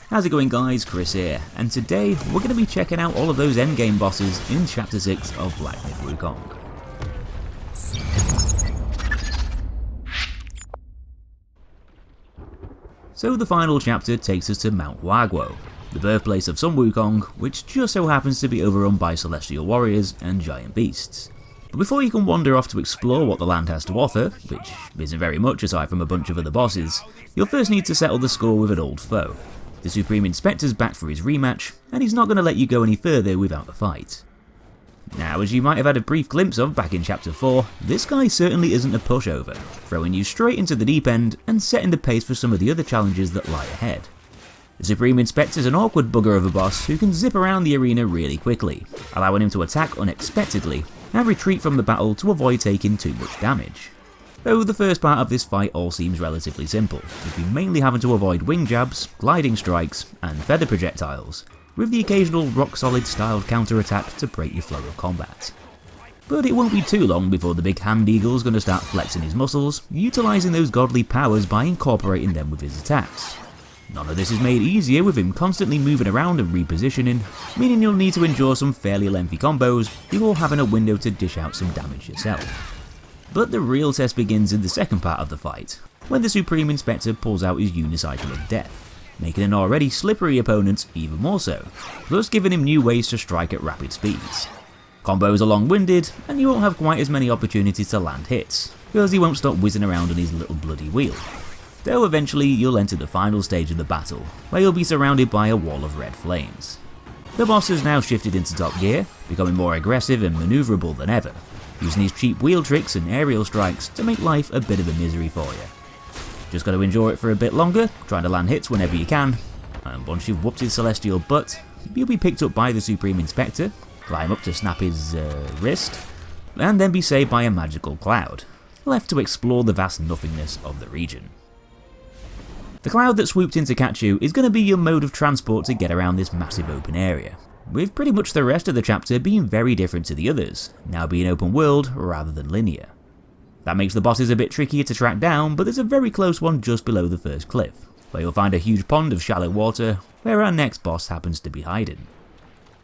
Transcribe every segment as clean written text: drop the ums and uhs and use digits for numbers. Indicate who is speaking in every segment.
Speaker 1: How's it going guys, Chris here, and today we're going to be checking out all of those endgame bosses in Chapter 6 of Black Myth Wukong. So the final chapter takes us to Mount Huaguo, the birthplace of some Wukong, which just so happens to be overrun by celestial warriors and giant beasts. But before you can wander off to explore what the land has to offer, which isn't very much aside from a bunch of other bosses, you'll first need to settle the score with an old foe. The Supreme Inspector's back for his rematch, and he's not going to let you go any further without a fight. Now, as you might have had a brief glimpse of back in Chapter 4, this guy certainly isn't a pushover, throwing you straight into the deep end and setting the pace for some of the other challenges that lie ahead. The Supreme Inspector's an awkward bugger of a boss who can zip around the arena really quickly, allowing him to attack unexpectedly and retreat from the battle to avoid taking too much damage. Though the first part of this fight all seems relatively simple, with you mainly having to avoid wing jabs, gliding strikes, and feather projectiles, with the occasional rock-solid styled counter-attack to break your flow of combat. But it won't be too long before the big hand eagle's going to start flexing his muscles, utilising those godly powers by incorporating them with his attacks. None of this is made easier with him constantly moving around and repositioning, meaning you'll need to endure some fairly lengthy combos before having a window to dish out some damage yourself. But the real test begins in the second part of the fight, when the Supreme Inspector pulls out his unicycle of death, making an already slippery opponent even more so, plus giving him new ways to strike at rapid speeds. Combos are long-winded, and you won't have quite as many opportunities to land hits, because he won't stop whizzing around on his little bloody wheel. Though eventually you'll enter the final stage of the battle, where you'll be surrounded by a wall of red flames. The boss has now shifted into top gear, becoming more aggressive and manoeuvrable than ever, using his cheap wheel tricks and aerial strikes to make life a bit of a misery for you. Just got to endure it for a bit longer, trying to land hits whenever you can, and once you've whooped his celestial butt, you'll be picked up by the Supreme Inspector, climb up to snap his wrist, and then be saved by a magical cloud, left to explore the vast nothingness of the region. The cloud that swooped in to catch you is going to be your mode of transport to get around this massive open area, with pretty much the rest of the chapter being very different to the others, now being open world rather than linear. That makes the bosses a bit trickier to track down, but there's a very close one just below the first cliff, where you'll find a huge pond of shallow water where our next boss happens to be hiding.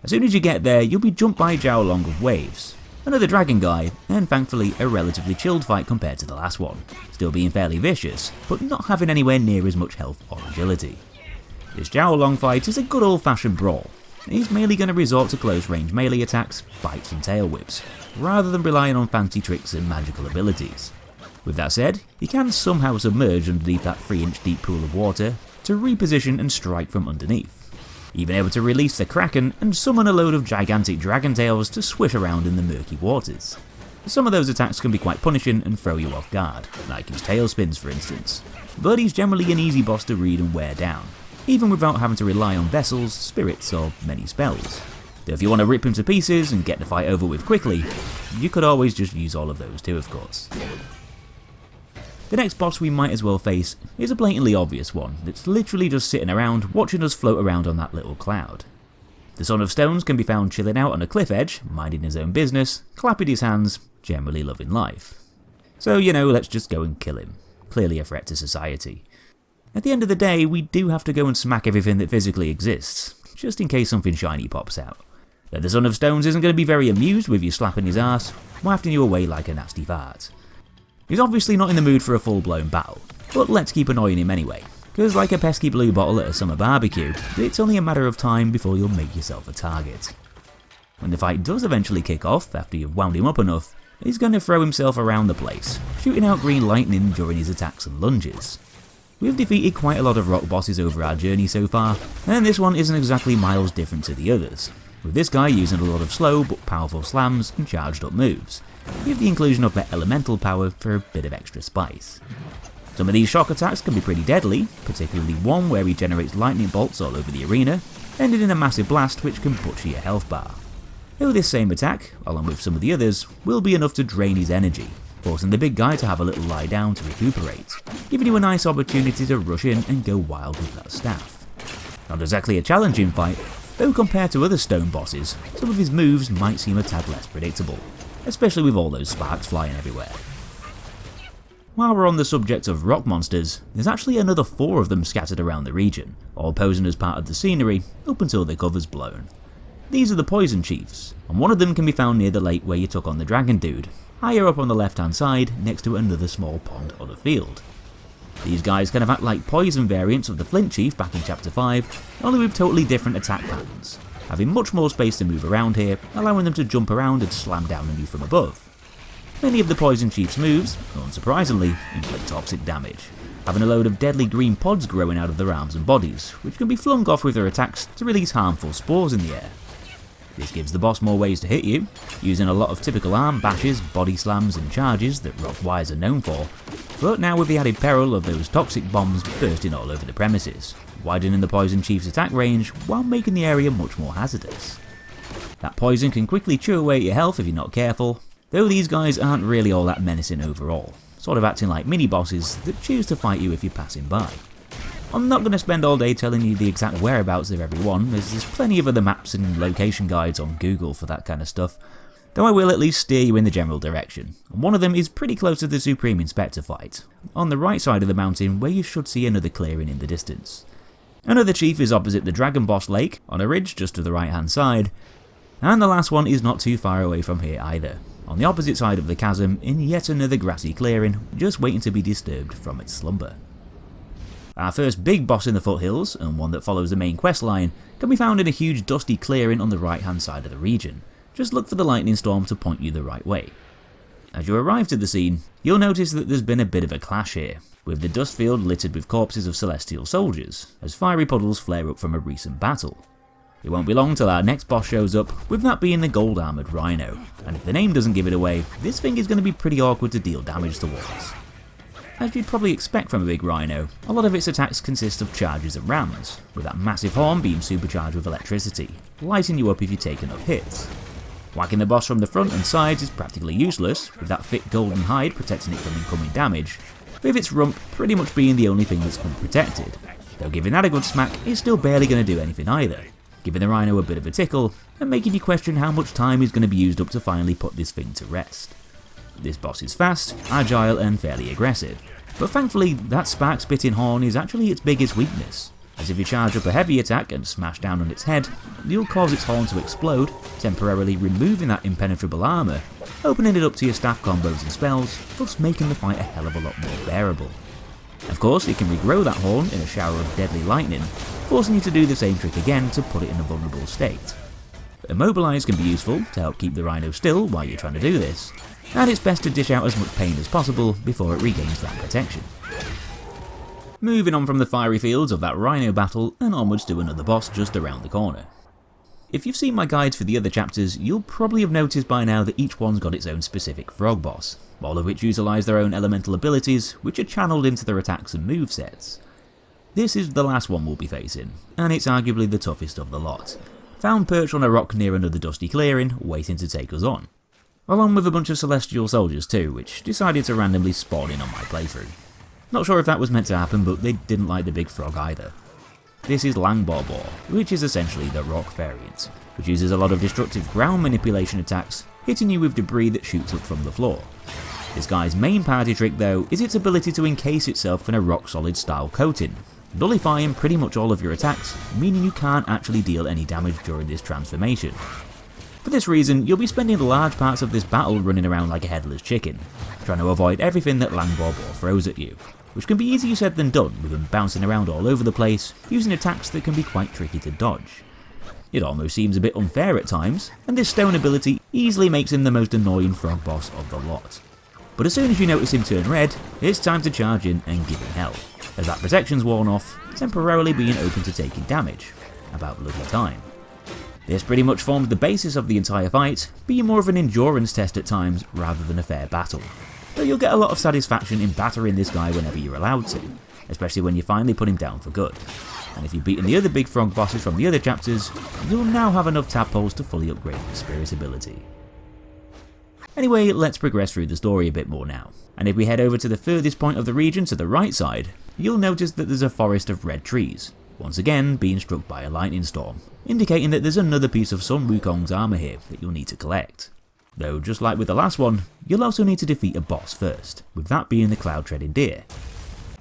Speaker 1: As soon as you get there, you'll be jumped by Jiao-Loong of Waves, another dragon guy, and thankfully a relatively chilled fight compared to the last one, still being fairly vicious, but not having anywhere near as much health or agility. This Jiao-Loong fight is a good old-fashioned brawl. He's mainly going to resort to close-range melee attacks, bites and tail whips, rather than relying on fancy tricks and magical abilities. With that said, he can somehow submerge underneath that 3-inch deep pool of water to reposition and strike from underneath, even able to release the Kraken and summon a load of gigantic dragon tails to swish around in the murky waters. Some of those attacks can be quite punishing and throw you off guard, like his tail spins for instance, but he's generally an easy boss to read and wear down, even without having to rely on vessels, spirits or many spells. Though if you want to rip him to pieces and get the fight over with quickly, you could always just use all of those too, of course. The next boss we might as well face is a blatantly obvious one that's literally just sitting around watching us float around on that little cloud. The Son of Stones can be found chilling out on a cliff edge, minding his own business, clapping his hands, generally loving life. So let's just go and kill him. Clearly a threat to society. At the end of the day, we do have to go and smack everything that physically exists, just in case something shiny pops out. Though the Son of Stones isn't going to be very amused with you slapping his ass, wafting you away like a nasty fart. He's obviously not in the mood for a full-blown battle, but let's keep annoying him anyway, because like a pesky blue bottle at a summer barbecue, it's only a matter of time before you'll make yourself a target. When the fight does eventually kick off, after you've wound him up enough, he's going to throw himself around the place, shooting out green lightning during his attacks and lunges. We've defeated quite a lot of rock bosses over our journey so far, and this one isn't exactly miles different to the others, with this guy using a lot of slow but powerful slams and charged up moves, with the inclusion of that elemental power for a bit of extra spice. Some of these shock attacks can be pretty deadly, particularly one where he generates lightning bolts all over the arena, ending in a massive blast which can butcher your health bar. Though this same attack, along with some of the others, will be enough to drain his energy, forcing the big guy to have a little lie down to recuperate, giving you a nice opportunity to rush in and go wild with that staff. Not exactly a challenging fight, though compared to other stone bosses, some of his moves might seem a tad less predictable, especially with all those sparks flying everywhere. While we're on the subject of rock monsters, there's actually another 4 of them scattered around the region, all posing as part of the scenery up until their cover's blown. These are the Poison Chiefs, and one of them can be found near the lake where you took on the dragon dude, higher up on the left hand side next to another small pond on a field. These guys kind of act like poison variants of the Flint Chief back in chapter 5, only with totally different attack patterns, having much more space to move around here, allowing them to jump around and slam down on you from above. Many of the Poison Chief's moves, unsurprisingly, inflict toxic damage, having a load of deadly green pods growing out of their arms and bodies, which can be flung off with their attacks to release harmful spores in the air. This gives the boss more ways to hit you, using a lot of typical arm bashes, body slams and charges that rock wires are known for, but now with the added peril of those toxic bombs bursting all over the premises, widening the Poison Chief's attack range while making the area much more hazardous. That poison can quickly chew away at your health if you're not careful, though these guys aren't really all that menacing overall, sort of acting like mini-bosses that choose to fight you if you're passing by. I'm not going to spend all day telling you the exact whereabouts of everyone, as there's plenty of other maps and location guides on Google for that kind of stuff, though I will at least steer you in the general direction. And one of them is pretty close to the Supreme Inspector fight, on the right side of the mountain where you should see another clearing in the distance. Another chief is opposite the Dragon Boss Lake, on a ridge just to the right hand side, and the last one is not too far away from here either, on the opposite side of the chasm in yet another grassy clearing, just waiting to be disturbed from its slumber. Our first big boss in the foothills, and one that follows the main quest line, can be found in a huge dusty clearing on the right hand side of the region. Just look for the lightning storm to point you the right way. As you arrive to the scene, you'll notice that there's been a bit of a clash here, with the dust field littered with corpses of celestial soldiers, as fiery puddles flare up from a recent battle. It won't be long till our next boss shows up, with that being the gold armoured Rhino, and if the name doesn't give it away, this thing is going to be pretty awkward to deal damage towards. As you'd probably expect from a big Rhino, a lot of its attacks consist of charges and rams, with that massive horn being supercharged with electricity, lighting you up if you take enough hits. Whacking the boss from the front and sides is practically useless, with that thick golden hide protecting it from incoming damage, with its rump pretty much being the only thing that's unprotected, though giving that a good smack is still barely going to do anything either, giving the Rhino a bit of a tickle, and making you question how much time is going to be used up to finally put this thing to rest. This boss is fast, agile and fairly aggressive, but thankfully that spark-spitting horn is actually its biggest weakness, as if you charge up a heavy attack and smash down on its head, you'll cause its horn to explode, temporarily removing that impenetrable armour, opening it up to your staff combos and spells, thus making the fight a hell of a lot more bearable. Of course, it can regrow that horn in a shower of deadly lightning, forcing you to do the same trick again to put it in a vulnerable state. Immobilize can be useful to help keep the Rhino still while you're trying to do this, and it's best to dish out as much pain as possible before it regains that protection. Moving on from the fiery fields of that Rhino battle and onwards to another boss just around the corner. If you've seen my guides for the other chapters, you'll probably have noticed by now that each one's got its own specific frog boss, all of which utilise their own elemental abilities, which are channeled into their attacks and movesets. This is the last one we'll be facing, and it's arguably the toughest of the lot, found perched on a rock near another dusty clearing, waiting to take us on. Along with a bunch of celestial soldiers too, which decided to randomly spawn in on my playthrough. Not sure if that was meant to happen, but they didn't like the big frog either. This is Lang-Baw-Baw, which is essentially the rock variant, which uses a lot of destructive ground manipulation attacks, hitting you with debris that shoots up from the floor. This guy's main party trick though is its ability to encase itself in a rock-solid style coating, nullifying pretty much all of your attacks, meaning you can't actually deal any damage during this transformation. For this reason, you'll be spending large parts of this battle running around like a headless chicken, trying to avoid everything that Lang-Baw-Baw throws at you, which can be easier said than done with them bouncing around all over the place, using attacks that can be quite tricky to dodge. It almost seems a bit unfair at times, and this stone ability easily makes him the most annoying frog boss of the lot. But as soon as you notice him turn red, it's time to charge in and give him hell, as that protection's worn off, temporarily being open to taking damage. About bloody time. This pretty much forms the basis of the entire fight, being more of an endurance test at times rather than a fair battle. Though you'll get a lot of satisfaction in battering this guy whenever you're allowed to, especially when you finally put him down for good. And if you've beaten the other big frog bosses from the other chapters, you'll now have enough tadpoles to fully upgrade your spirit ability. Anyway, let's progress through the story a bit more now, and if we head over to the furthest point of the region to the right side, you'll notice that there's a forest of red trees, once again being struck by a lightning storm, indicating that there's another piece of some Wukong's armour here that you'll need to collect. though just like with the last one, you'll also need to defeat a boss first, with that being the Cloudtreading Deer.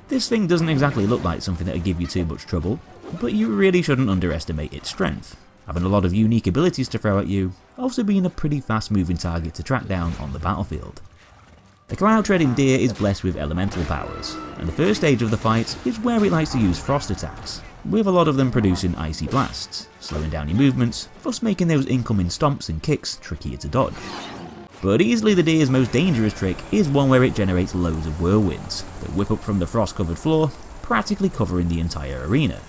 Speaker 1: This thing doesn't exactly look like something that would give you too much trouble, but you really shouldn't underestimate its strength, having a lot of unique abilities to throw at you, also being a pretty fast moving target to track down on the battlefield. The Cloudtreading Deer is blessed with elemental powers, and the first stage of the fight is where it likes to use frost attacks, with a lot of them producing icy blasts, slowing down your movements, thus making those incoming stomps and kicks trickier to dodge. But easily the Deer's most dangerous trick is one where it generates loads of whirlwinds that whip up from the frost covered floor, practically covering the entire arena.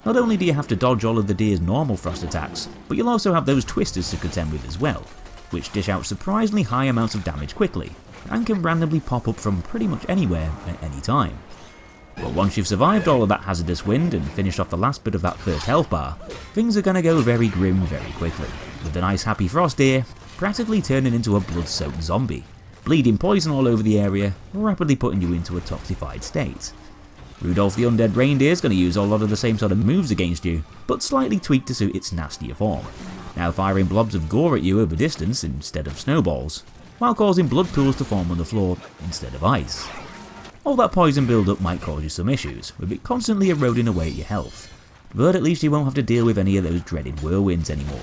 Speaker 1: Not only do you have to dodge all of the Deer's normal frost attacks, but you'll also have those twisters to contend with as well, which dish out surprisingly high amounts of damage quickly, and can randomly pop up from pretty much anywhere at any time. But once you've survived all of that hazardous wind and finished off the last bit of that first health bar, things are going to go very grim very quickly, with the nice happy frost deer practically turning into a blood-soaked zombie, bleeding poison all over the area, rapidly putting you into a toxified state. Rudolph the Undead Reindeer is going to use a lot of the same sort of moves against you, but slightly tweaked to suit its nastier form, now firing blobs of gore at you over distance instead of snowballs, while causing blood pools to form on the floor instead of ice. All that poison build-up might cause you some issues, with it constantly eroding away at your health, but at least you won't have to deal with any of those dreaded whirlwinds anymore,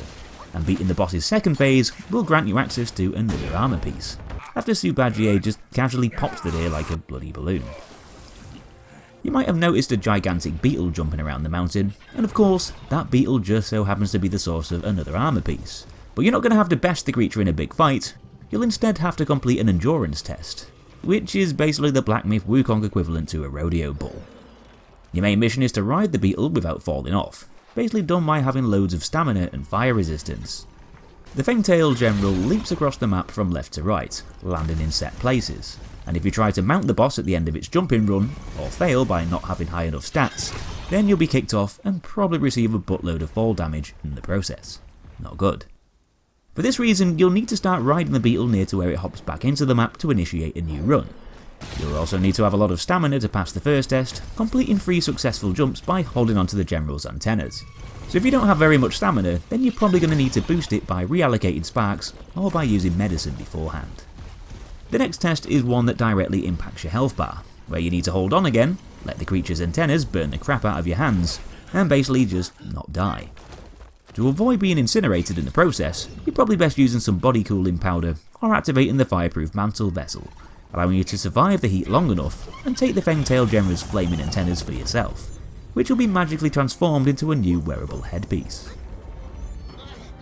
Speaker 1: and beating the boss's second phase will grant you access to another armor piece, after Subadjier just casually pops the deer like a bloody balloon. You might have noticed a gigantic beetle jumping around the mountain, and of course, that beetle just so happens to be the source of another armor piece. But you're not going to have to best the creature in a big fight, you'll instead have to complete an endurance test, which is basically the Black Myth Wukong equivalent to a rodeo bull. Your main mission is to ride the beetle without falling off, basically done by having loads of stamina and fire resistance. The Feng-Tail General leaps across the map from left to right, landing in set places, and if you try to mount the boss at the end of its jumping run, or fail by not having high enough stats, then you'll be kicked off and probably receive a buttload of fall damage in the process. Not good. For this reason, you'll need to start riding the beetle near to where it hops back into the map to initiate a new run. You'll also need to have a lot of stamina to pass the first test, completing 3 successful jumps by holding onto the General's antennas. So if you don't have very much stamina, then you're probably going to need to boost it by reallocating sparks or by using medicine beforehand. The next test is one that directly impacts your health bar, where you need to hold on again, let the creature's antennas burn the crap out of your hands, and basically just not die. To avoid being incinerated in the process, you're probably best using some body cooling powder or activating the fireproof mantle vessel, allowing you to survive the heat long enough and take the Feng-Tail General's flaming antennas for yourself, which will be magically transformed into a new wearable headpiece.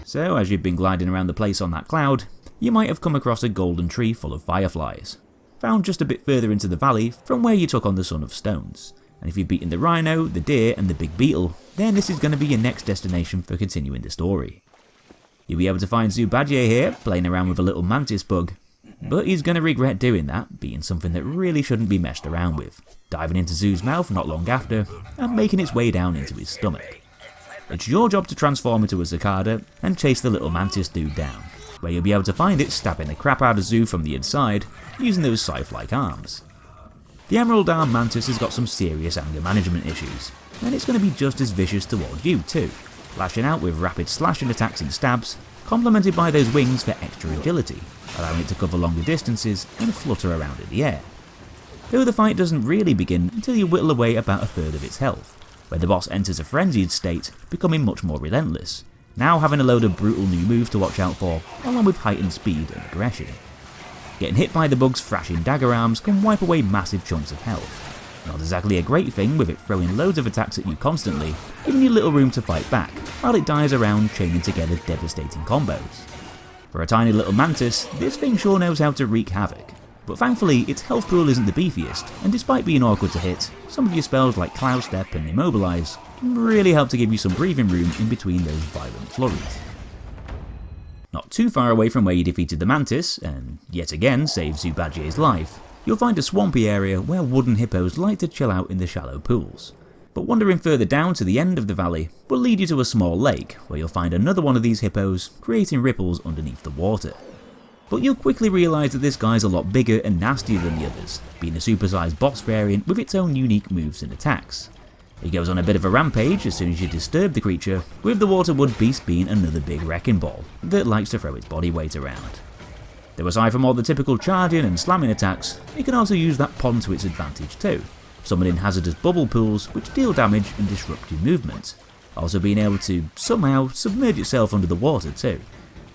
Speaker 1: So as you've been gliding around the place on that cloud, you might have come across a golden tree full of fireflies, found just a bit further into the valley from where you took on the Son of Stones. And if you've beaten the Rhino, the Deer and the Big Beetle, then this is going to be your next destination for continuing the story. You'll be able to find Subadjier here, playing around with a little Mantis bug, but he's going to regret doing that, being something that really shouldn't be messed around with, diving into Zoo's mouth not long after, and making its way down into his stomach. It's your job to transform into a cicada and chase the little Mantis dude down, where you'll be able to find it stabbing the crap out of Zoo from the inside, using those scythe-like arms. The Emerald Arm Mantis has got some serious anger management issues, and it's going to be just as vicious towards you too, lashing out with rapid slashing attacks and stabs, complemented by those wings for extra agility, allowing it to cover longer distances and flutter around in the air. Though the fight doesn't really begin until you whittle away about a third of its health, where the boss enters a frenzied state, becoming much more relentless, now having a load of brutal new moves to watch out for, along with heightened speed and aggression. Getting hit by the bug's thrashing dagger arms can wipe away massive chunks of health. Not exactly a great thing with it throwing loads of attacks at you constantly, giving you little room to fight back, while it dives around chaining together devastating combos. For a tiny little Mantis, this thing sure knows how to wreak havoc, but thankfully its health pool isn't the beefiest, and despite being awkward to hit, some of your spells like Cloud Step and Immobilize can really help to give you some breathing room in between those violent flurries. Not too far away from where you defeated the Mantis, and yet again saved Subadjier's life, you'll find a swampy area where wooden hippos like to chill out in the shallow pools. But wandering further down to the end of the valley will lead you to a small lake, where you'll find another one of these hippos, creating ripples underneath the water. But you'll quickly realise that this guy's a lot bigger and nastier than the others, being a supersized boss variant with its own unique moves and attacks. He goes on a bit of a rampage as soon as you disturb the creature, with the Waterwood Beast being another big wrecking ball that likes to throw its body weight around. Though aside from all the typical charging and slamming attacks, it can also use that pond to its advantage too, summoning hazardous bubble pools which deal damage and disrupt your movement, also being able to somehow submerge itself under the water too,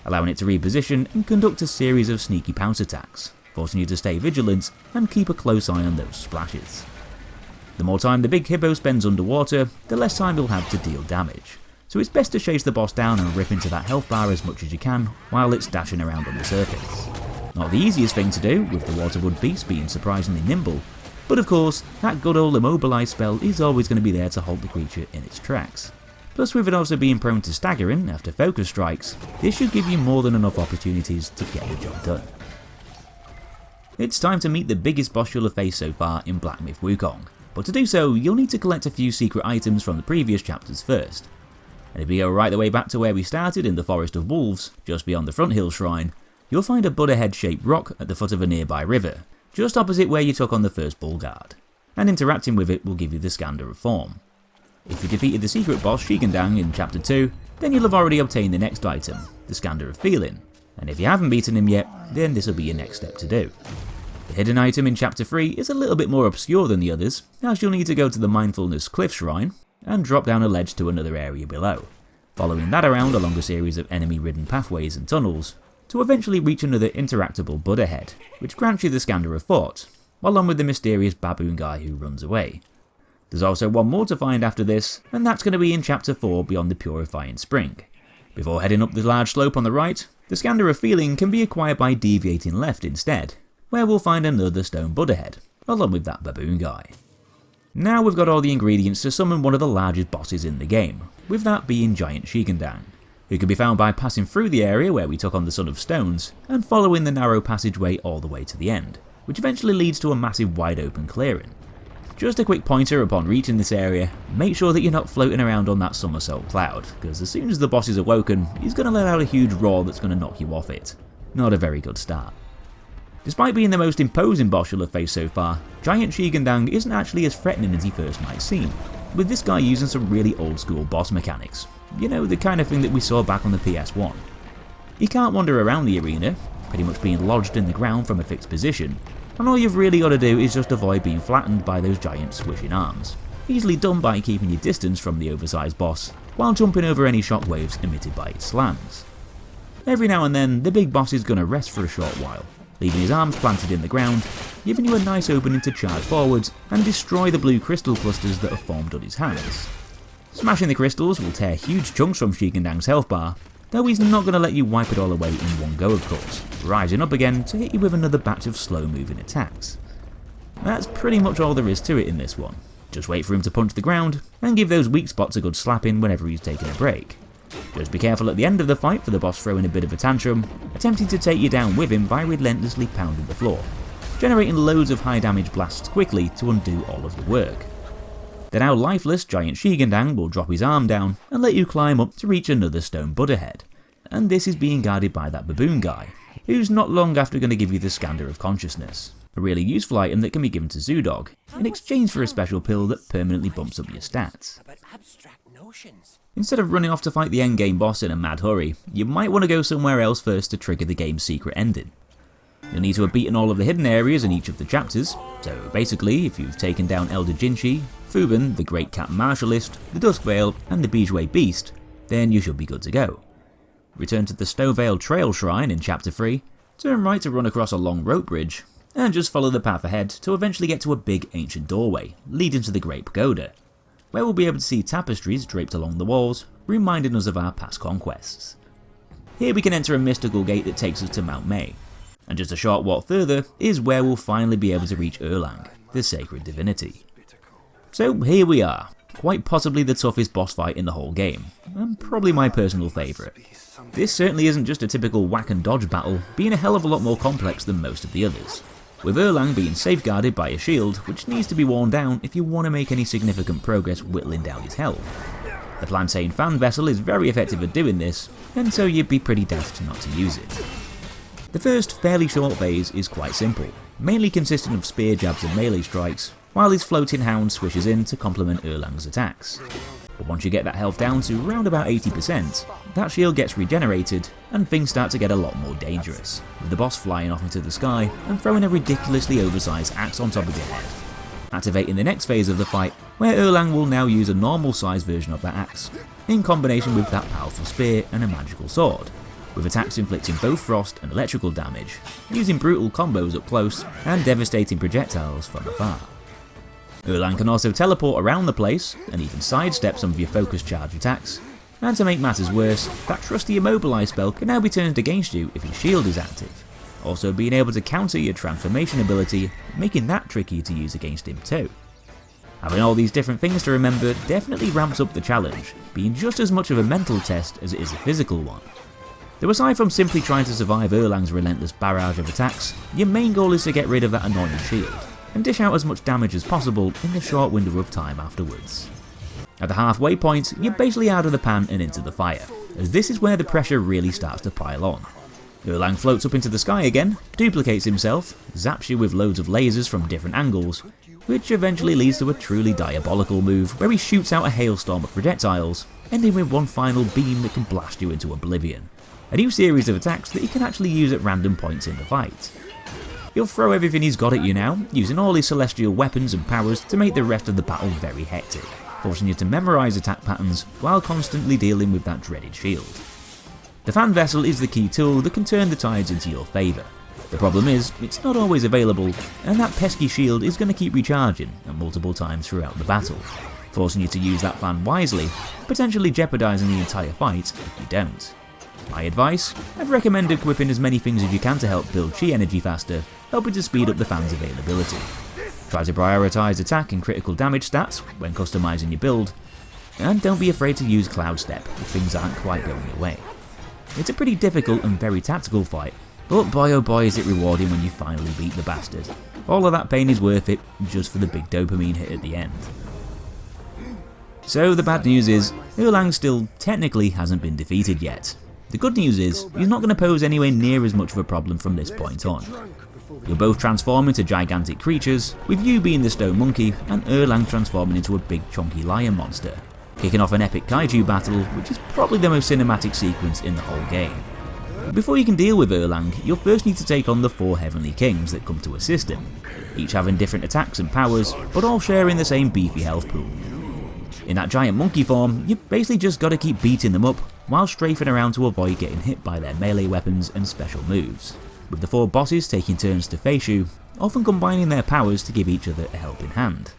Speaker 1: allowing it to reposition and conduct a series of sneaky pounce attacks, forcing you to stay vigilant and keep a close eye on those splashes. The more time the big hippo spends underwater, the less time you'll have to deal damage, so it's best to chase the boss down and rip into that health bar as much as you can while it's dashing around on the surface. Not the easiest thing to do, with the waterwood beast being surprisingly nimble, but of course, that good old immobilize spell is always going to be there to halt the creature in its tracks. Plus, with it also being prone to staggering after focus strikes, this should give you more than enough opportunities to get the job done. It's time to meet the biggest boss you'll have faced so far in Black Myth Wukong, but to do so, you'll need to collect a few secret items from the previous chapters first. And if we go right the way back to where we started in the Forest of Wolves, just beyond the Front Hill Shrine, you'll find a Buddha head shaped rock at the foot of a nearby river, just opposite where you took on the first bull guard, and interacting with it will give you the Scander of Form. If you defeated the secret boss Shigandang in chapter 2, then you'll have already obtained the next item, the Scander of Feeling, and if you haven't beaten him yet, then this will be your next step to do. The hidden item in chapter 3 is a little bit more obscure than the others, as you'll need to go to the Mindfulness Cliff Shrine, and drop down a ledge to another area below, following that around along a series of enemy-ridden pathways and tunnels, to eventually reach another interactable Buddha head, which grants you the Scander of Thought, along with the mysterious baboon guy who runs away. There's also one more to find after this, and that's going to be in chapter 4 beyond the Purifying Spring. Before heading up the large slope on the right, the Scander of Feeling can be acquired by deviating left instead, where we'll find another stone Buddha head, along with that baboon guy. Now we've got all the ingredients to summon one of the largest bosses in the game, with that being Giant Shigandang, who can be found by passing through the area where we took on the Son of Stones, and following the narrow passageway all the way to the end, which eventually leads to a massive wide open clearing. Just a quick pointer upon reaching this area, make sure that you're not floating around on that somersault cloud, because as soon as the boss is awoken, he's going to let out a huge roar that's going to knock you off it. Not a very good start. Despite being the most imposing boss you'll have faced so far, Giant Shigandang isn't actually as threatening as he first might seem, with this guy using some really old school boss mechanics. You know, the kind of thing that we saw back on the PS1. You can't wander around the arena, pretty much being lodged in the ground from a fixed position, and all you've really got to do is just avoid being flattened by those giant swishing arms, easily done by keeping your distance from the oversized boss, while jumping over any shockwaves emitted by its slams. Every now and then, the big boss is going to rest for a short while, leaving his arms planted in the ground, giving you a nice opening to charge forwards and destroy the blue crystal clusters that have formed on his hands. Smashing the crystals will tear huge chunks from Shigandang's health bar, though he's not going to let you wipe it all away in one go of course, rising up again to hit you with another batch of slow moving attacks. That's pretty much all there is to it in this one. Just wait for him to punch the ground, and give those weak spots a good slapping whenever he's taking a break. Just be careful at the end of the fight for the boss throwing a bit of a tantrum, attempting to take you down with him by relentlessly pounding the floor, generating loads of high damage blasts quickly to undo all of the work. The now lifeless Giant Shigandang will drop his arm down and let you climb up to reach another stone Buddha head, and this is being guarded by that baboon guy, who's not long after going to give you the Scander of Consciousness, a really useful item that can be given to Zoodog, in exchange for a special pill that permanently bumps up your stats. Instead of running off to fight the endgame boss in a mad hurry, you might want to go somewhere else first to trigger the game's secret ending. You'll need to have beaten all of the hidden areas in each of the chapters, so basically if you've taken down Elder Jinshi, Fuban, the Great Cat Martialist, the Duskvale and the Bijoué Beast, then you should be good to go. Return to the Stowvale Trail Shrine in chapter 3, turn right to run across a long rope bridge, and just follow the path ahead to eventually get to a big ancient doorway leading to the Great Pagoda, where we'll be able to see tapestries draped along the walls, reminding us of our past conquests. Here we can enter a mystical gate that takes us to Mount Mei, and just a short walk further is where we'll finally be able to reach Erlang, the sacred divinity. So here we are, quite possibly the toughest boss fight in the whole game, and probably my personal favourite. This certainly isn't just a typical whack and dodge battle, being a hell of a lot more complex than most of the others, with Erlang being safeguarded by a shield which needs to be worn down if you want to make any significant progress whittling down his health. The Plantain Fan Vessel is very effective at doing this, and so you'd be pretty daft not to use it. The first fairly short phase is quite simple, mainly consisting of spear jabs and melee strikes, while his floating hound swishes in to complement Erlang's attacks. But once you get that health down to around about 80%, that shield gets regenerated and things start to get a lot more dangerous, with the boss flying off into the sky and throwing a ridiculously oversized axe on top of your head. Activating the next phase of the fight, where Erlang will now use a normal sized version of that axe, in combination with that powerful spear and a magical sword, with attacks inflicting both frost and electrical damage, using brutal combos up close and devastating projectiles from afar. Erlang can also teleport around the place and even sidestep some of your focus charge attacks, and to make matters worse, that trusty immobilize spell can now be turned against you if your shield is active, also being able to counter your transformation ability, making that tricky to use against him too. Having all these different things to remember definitely ramps up the challenge, being just as much of a mental test as it is a physical one. Though aside from simply trying to survive Erlang's relentless barrage of attacks, your main goal is to get rid of that annoying shield, and dish out as much damage as possible in the short window of time afterwards. At the halfway point, you're basically out of the pan and into the fire, as this is where the pressure really starts to pile on. Erlang floats up into the sky again, duplicates himself, zaps you with loads of lasers from different angles, which eventually leads to a truly diabolical move where he shoots out a hailstorm of projectiles, ending with one final beam that can blast you into oblivion. A new series of attacks that he can actually use at random points in the fight. He'll throw everything he's got at you now, using all his celestial weapons and powers to make the rest of the battle very hectic, forcing you to memorise attack patterns while constantly dealing with that dreaded shield. The fan vessel is the key tool that can turn the tides into your favour. The problem is, it's not always available, and that pesky shield is going to keep recharging at multiple times throughout the battle, forcing you to use that fan wisely, potentially jeopardising the entire fight if you don't. My advice? I'd recommend equipping as many things as you can to help build chi energy faster, helping to speed up the fan's availability. Try to prioritise attack and critical damage stats when customising your build, and don't be afraid to use Cloud Step if things aren't quite going your way. It's a pretty difficult and very tactical fight, but boy oh boy is it rewarding when you finally beat the bastard. All of that pain is worth it just for the big dopamine hit at the end. So the bad news is, Erlang still technically hasn't been defeated yet. The good news is, he's not going to pose anywhere near as much of a problem from this point on. You'll both transform into gigantic creatures, with you being the stone monkey and Erlang transforming into a big chunky lion monster, kicking off an epic kaiju battle which is probably the most cinematic sequence in the whole game. Before you can deal with Erlang, you'll first need to take on the 4 heavenly kings that come to assist him, each having different attacks and powers, but all sharing the same beefy health pool. In that giant monkey form, you basically just gotta keep beating them up while strafing around to avoid getting hit by their melee weapons and special moves, with the 4 bosses taking turns to face you, often combining their powers to give each other a helping hand.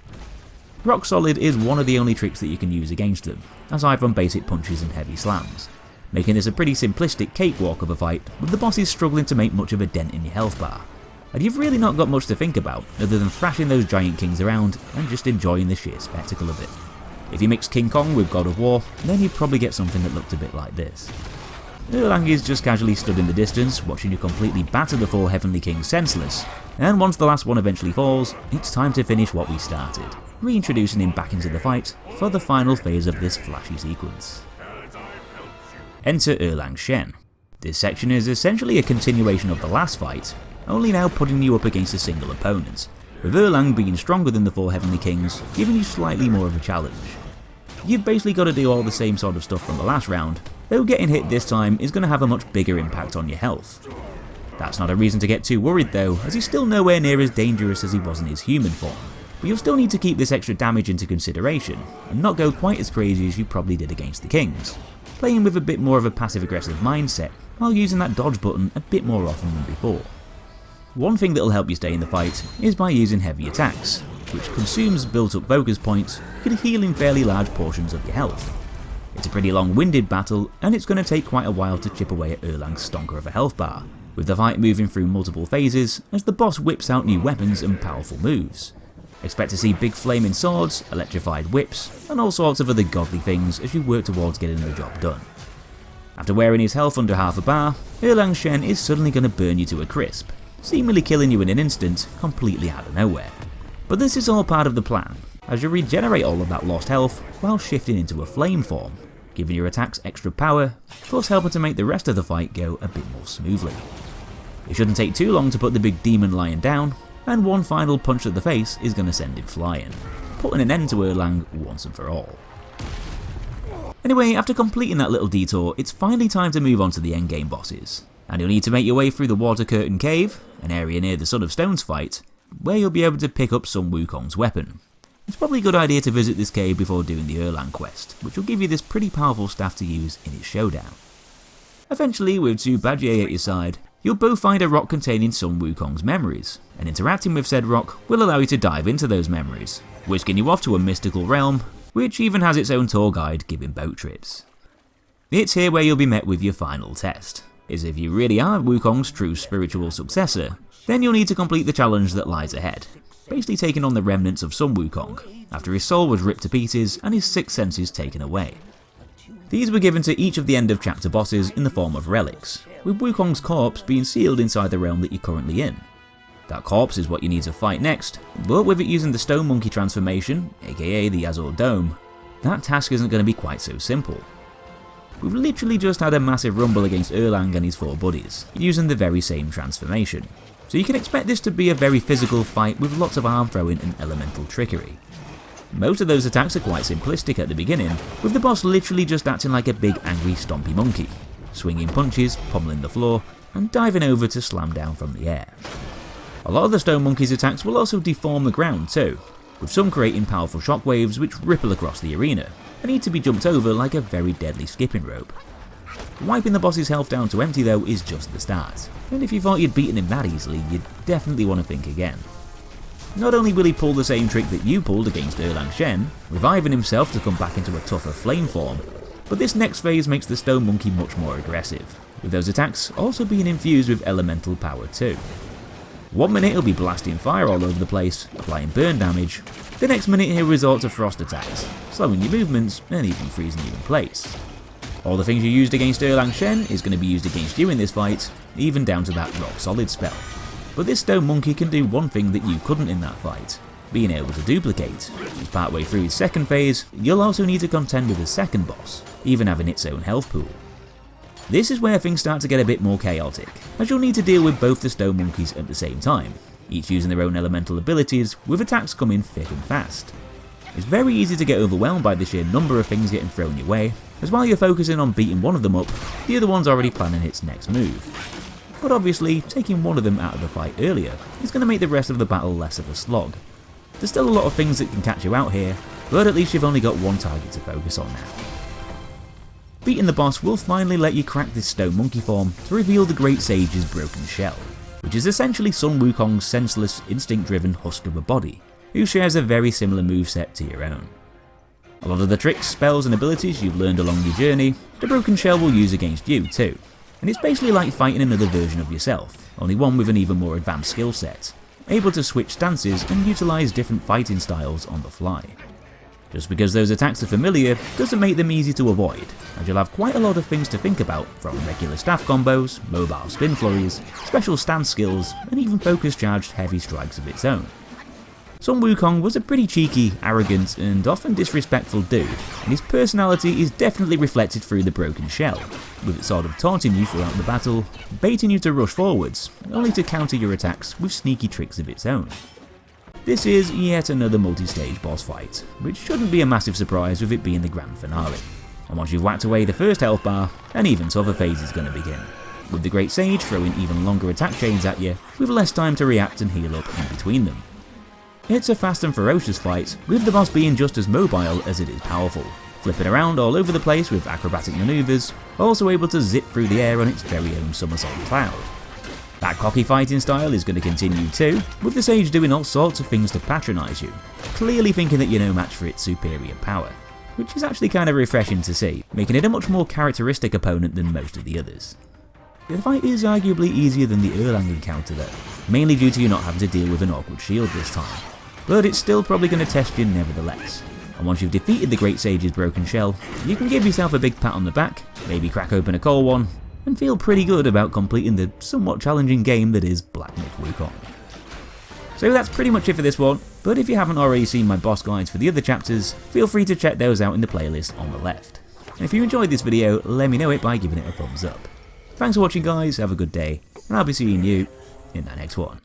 Speaker 1: Rock Solid is one of the only tricks that you can use against them, aside from basic punches and heavy slams, making this a pretty simplistic cakewalk of a fight, with the bosses struggling to make much of a dent in your health bar. And you've really not got much to think about, other than thrashing those giant kings around and just enjoying the sheer spectacle of it. If you mix King Kong with God of War, then you'd probably get something that looked a bit like this. Erlang is just casually stood in the distance, watching you completely batter the 4 heavenly kings senseless, and once the last one eventually falls, it's time to finish what we started, reintroducing him back into the fight for the final phase of this flashy sequence. Enter Erlang Shen. This section is essentially a continuation of the last fight, only now putting you up against a single opponent, with Erlang being stronger than the 4 heavenly kings, giving you slightly more of a challenge. You've basically got to do all the same sort of stuff from the last round, though getting hit this time is going to have a much bigger impact on your health. That's not a reason to get too worried though, as he's still nowhere near as dangerous as he was in his human form, but you'll still need to keep this extra damage into consideration, and not go quite as crazy as you probably did against the kings, playing with a bit more of a passive-aggressive mindset, while using that dodge button a bit more often than before. One thing that'll help you stay in the fight is by using heavy attacks, which consumes built-up focus points, can heal in fairly large portions of your health. It's a pretty long-winded battle, and it's going to take quite a while to chip away at Erlang's stonker of a health bar, with the fight moving through multiple phases as the boss whips out new weapons and powerful moves. Expect to see big flaming swords, electrified whips, and all sorts of other godly things as you work towards getting the job done. After wearing his health under half a bar, Erlang Shen is suddenly going to burn you to a crisp, seemingly killing you in an instant, completely out of nowhere. But this is all part of the plan, as you regenerate all of that lost health while shifting into a flame form, giving your attacks extra power, plus helping to make the rest of the fight go a bit more smoothly. It shouldn't take too long to put the big demon lion down, and one final punch to the face is going to send him flying, putting an end to Erlang once and for all. Anyway, after completing that little detour, it's finally time to move on to the endgame bosses. And you'll need to make your way through the Water Curtain Cave, an area near the Son of Stones fight, where you'll be able to pick up Sun Wukong's weapon. It's probably a good idea to visit this cave before doing the Erlang quest, which will give you this pretty powerful staff to use in its showdown. Eventually, with Zhu Bajie at your side, you'll both find a rock containing Sun Wukong's memories, and interacting with said rock will allow you to dive into those memories, whisking you off to a mystical realm, which even has its own tour guide giving boat trips. It's here where you'll be met with your final test, is if you really are Wukong's true spiritual successor, then you'll need to complete the challenge that lies ahead, basically taking on the remnants of Sun Wukong, after his soul was ripped to pieces and his 6 senses taken away. These were given to each of the end of chapter bosses in the form of relics, with Wukong's corpse being sealed inside the realm that you're currently in. That corpse is what you need to fight next, but with it using the Stone Monkey transformation, aka the Azure Dome, that task isn't going to be quite so simple. We've literally just had a massive rumble against Erlang and his 4 buddies, using the very same transformation. So you can expect this to be a very physical fight with lots of arm throwing and elemental trickery. Most of those attacks are quite simplistic at the beginning, with the boss literally just acting like a big angry stompy monkey, swinging punches, pummeling the floor, and diving over to slam down from the air. A lot of the Stone Monkey's attacks will also deform the ground too, with some creating powerful shockwaves which ripple across the arena, and need to be jumped over like a very deadly skipping rope. Wiping the boss's health down to empty though is just the start, and if you thought you'd beaten him that easily, you'd definitely want to think again. Not only will he pull the same trick that you pulled against Erlang Shen, reviving himself to come back into a tougher flame form, but this next phase makes the Stone Monkey much more aggressive, with those attacks also being infused with elemental power too. One minute he'll be blasting fire all over the place, applying burn damage, the next minute he'll resort to frost attacks, slowing your movements and even freezing you in place. All the things you used against Erlang Shen is going to be used against you in this fight, even down to that rock solid spell. But this Stone Monkey can do one thing that you couldn't in that fight, being able to duplicate. As partway through his second phase, you'll also need to contend with the second boss, even having its own health pool. This is where things start to get a bit more chaotic, as you'll need to deal with both the Stone Monkeys at the same time, each using their own elemental abilities, with attacks coming thick and fast. It's very easy to get overwhelmed by the sheer number of things getting thrown your way, as while you're focusing on beating one of them up, the other one's already planning its next move. But obviously, taking one of them out of the fight earlier is going to make the rest of the battle less of a slog. There's still a lot of things that can catch you out here, but at least you've only got one target to focus on now. Beating the boss will finally let you crack this Stone Monkey form to reveal the Great Sage's broken shell, which is essentially Sun Wukong's senseless, instinct-driven husk of a body, who shares a very similar moveset to your own. A lot of the tricks, spells and abilities you've learned along your journey, the broken shell will use against you too, and it's basically like fighting another version of yourself, only one with an even more advanced skill set, able to switch stances and utilise different fighting styles on the fly. Just because those attacks are familiar doesn't make them easy to avoid, and you'll have quite a lot of things to think about, from regular staff combos, mobile spin flurries, special stance skills, and even focus charged heavy strikes of its own. Sun Wukong was a pretty cheeky, arrogant, and often disrespectful dude, and his personality is definitely reflected through the broken shell, with it sort of taunting you throughout the battle, baiting you to rush forwards, only to counter your attacks with sneaky tricks of its own. This is yet another multi-stage boss fight, which shouldn't be a massive surprise with it being the grand finale. And once you've whacked away the first health bar, an even tougher phase is going to begin, with the Great Sage throwing even longer attack chains at you, with less time to react and heal up in between them. It's a fast and ferocious fight, with the boss being just as mobile as it is powerful, flipping around all over the place with acrobatic manoeuvres, also able to zip through the air on its very own somersault cloud. That cocky fighting style is going to continue too, with the Sage doing all sorts of things to patronise you, clearly thinking that you're no match for its superior power, which is actually kind of refreshing to see, making it a much more characteristic opponent than most of the others. The fight is arguably easier than the Erlang encounter though, mainly due to you not having to deal with an awkward shield this time, but it's still probably going to test you nevertheless. And once you've defeated the Great Sage's broken shell, you can give yourself a big pat on the back, maybe crack open a cold one, and feel pretty good about completing the somewhat challenging game that is Black Myth Wukong. So that's pretty much it for this one, but if you haven't already seen my boss guides for the other chapters, feel free to check those out in the playlist on the left. And if you enjoyed this video, let me know it by giving it a thumbs up. Thanks for watching guys, have a good day, and I'll be seeing you in the next one.